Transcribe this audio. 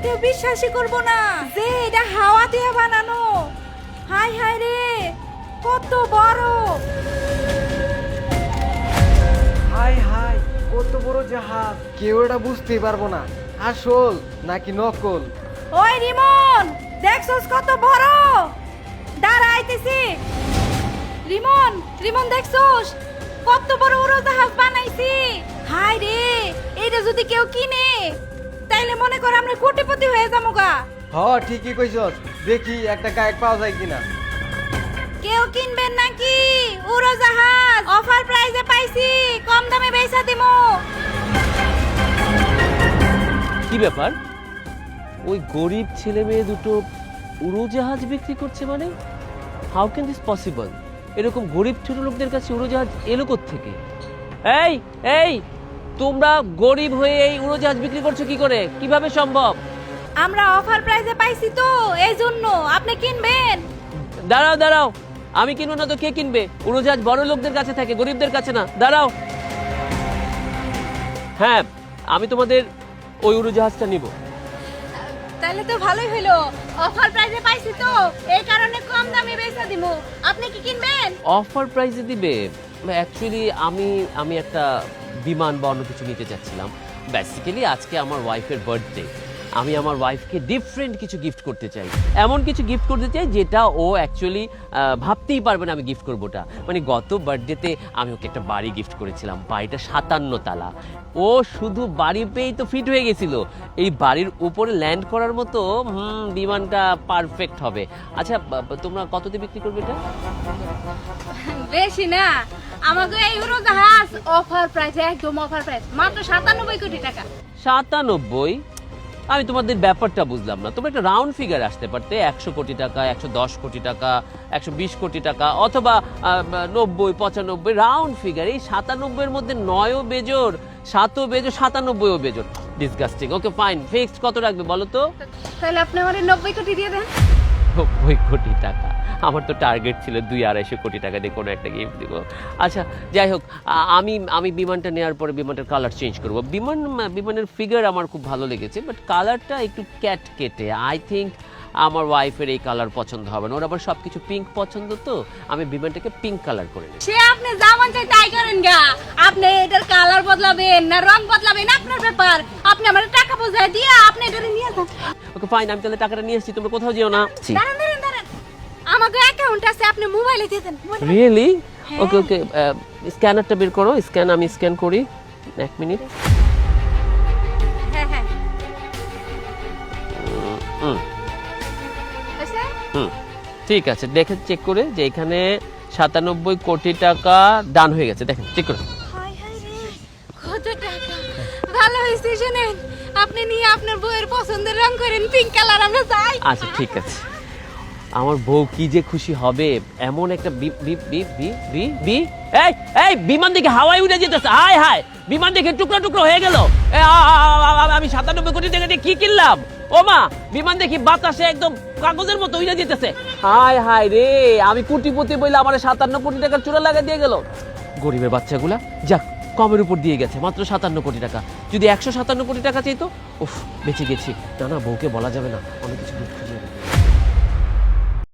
কেউ বিশ্বাসই করবো না যে এটা হাওয়া দিয়ে বানানো। হাই হাই রে, কত বড়! হাই হাই, কত বড় জাহাজ! কেউ এটা বুঝতেই পারবো না আসল নাকি নকল। ওই রিমন, দেখছস কত বড়? দাঁড়া আইতেছি। রিমন, রিমন দেখছস কত বড় উড়োজাহাজ বানাইছি? হাই রে, এটা যদি কেউ কিনে তাইলে মনে কর আমরা কোটিপতি হয়ে যাবো গা। হ, ঠিকই কইছস। দেখি একটা কায়েক পাওয়া যায় কিনা। কেউ কিনবেন নাকি উড়োজাহাজ? অফার প্রাইসে পাইছি, কম দামে বেচা দিমু। কি ব্যাপার, ওই গরিব ছেলে মেয়ে দুটো উড়োজাহাজ বিক্রি করছে? মানে হাউ ক্যান দিস পসিবল? এরকম গরিব ছোট লোকদের কাছে উড়োজাহাজ এলো থেকে? এই এই, তোমরা গরিব হয়ে এই উড়োজাহাজ বিক্রি করছো কি করে? কিভাবে সম্ভব? আমরা অফার প্রাইসে পাইছি তো এই জন্য। আপনি কিনবেন? দাঁড়াও দাঁড়াও, আমি কিনবো না তো কে কিনবে? উড়োজাহাজ বড় লোকদের কাছে থাকে, গরিবদের কাছে না। দাঁড়াও, হ্যাঁ আমি তোমাদের ওই উড়োজাহাজটা নিব। তাহলে তো ভালোই হইলো, অফার প্রাইসে পাইছি তো এই কারণে কম দামে বেচা দিমু। আপনি কি কিনবেন? অফার প্রাইসে দিবে? অ্যাকচুয়ালি আমি একটা বিমান বা অন্য কিছু নিতে চাচ্ছিলাম। বেসিক্যালি আজকে আমার ওয়াইফের বার্থডে, আমি আমার ওয়াইফকে ডিফারেন্ট কিছু গিফট করতে চাই। এমন কিছু গিফট করতে চাই যেটা ও অ্যাকচুয়ালি ভাবতেই পারবে না আমি গিফট করবোটা। মানে গত বার্থডেতে আমি ওকে একটা বাড়ি গিফট করেছিলাম, বাড়িটা 57 তালা। ও শুধু বাড়ি পেয়েই তো ফিট হয়ে গেছিল। এই বাড়ির উপরে ল্যান্ড করার মতো বিমানটা পারফেক্ট হবে। আচ্ছা তোমরা কততে বিক্রি করবে এটা? বেশি না, আমাকে এই উড়োজাহাজ অফার প্রাইসে, একদম অফার প্রাইস, মাত্র 97 কোটি টাকা। 97? আমি তোমাদের ব্যাপারটা বুঝলাম না। তোমরা একটা রাউন্ড ফিগার আসতে পারতে, 100 কোটি টাকা, 110 কোটি টাকা, 120 কোটি টাকা, অথবা 90, 95 রাউন্ড ফিগার। এই 97 এর মধ্যে 9ও বেজোর, 7ও বেজোর, 97ও বেজোর। ডিসগাস্টিং। ওকে ফাইন, ফিক্সড কত রাখবে বলো তো? তাহলে আপনি আমারে 90 কোটি দিয়ে দেন। 90 কোটি টাকা? আমার তো টার্গেট ছিল 200-250 কোটি টাকা দিয়ে কোনো একটা গিফট দিব। আচ্ছা যাই হোক, আমি বিমানটা নেওয়ার পরে বিমানটার কালার চেঞ্জ করবো। বিমানের ফিগার আমার খুব ভালো লেগেছে, বাট কালারটা একটু ক্যাট কেটে। আই থিঙ্ক আমার ওয়াইফের এই কালার পছন্দ হবে না। ওর আবার সবকিছু পিঙ্ক পছন্দ, তো আমি বিমানটাকে পিঙ্ক কালার করে নেব। সে আপনি যেমন চাই তাই করেন গা। আপনি এটার কালার বদলাবেন না রং বদলাবেন আপনার ব্যাপার। আপনি আমার টাকা বোঝায় দিয়ে আপনি এটা নিয়ে যান। ওকে ফাইন, আমি তাহলে টাকাটা নিয়ে এসেছি, তোমরা কোথাও যেও না। দাঁড়ান দাঁড়ান দাঁড়ান, আমাকে অ্যাকাউন্ট আছে, আপনি মোবাইলে দিয়ে দেন। রিয়েলি? ওকে ওকে, স্ক্যানারটা বের করো। আমি স্ক্যান করি, 1 মিনিট। হ্যাঁ হ্যাঁ, আচ্ছা ঠিক আছে, দেখে চেক করে যে এখানে 97 কোটি টাকা ডান হয়ে গেছে। দেখেন, চেক করে। হাই হাই রে, কত টাকা! ভালো হয়েছে, শুনেন আপনি নিয়ে আপনার বউয়ের পছন্দের রং করেন, পিঙ্ক কালার। আমরা যাই। আচ্ছা ঠিক আছে, আমার বউ কি যে খুশি হবে। এমন একটা এই বিমান দেখে হাওয়ায় উড়ে যেতেছে। হায় হায়, বিমান দেখে টুকরো টুকরো হয়ে গেল। আমি 97 কোটি টাকা দিয়ে কি কিনলাম? ও মা, বিমান দেখি বাতাসে একদম কাগজের মতো উড়ে যেতেছে। হায় হায় রে, আমি কোটিপতি বইলে আমার 57 কোটি টাকার চূড়া লাগা দিয়ে গেল। গরিবের বাচ্চাগুলা যাক, কমের উপর দিয়ে গেছে, মাত্র 57 কোটি টাকা। যদি 157 কোটি টাকা চাইতো, উফ বেঁচে গেছি। না না, বউকে বলা যাবে না, অনেক কিছু খুঁজে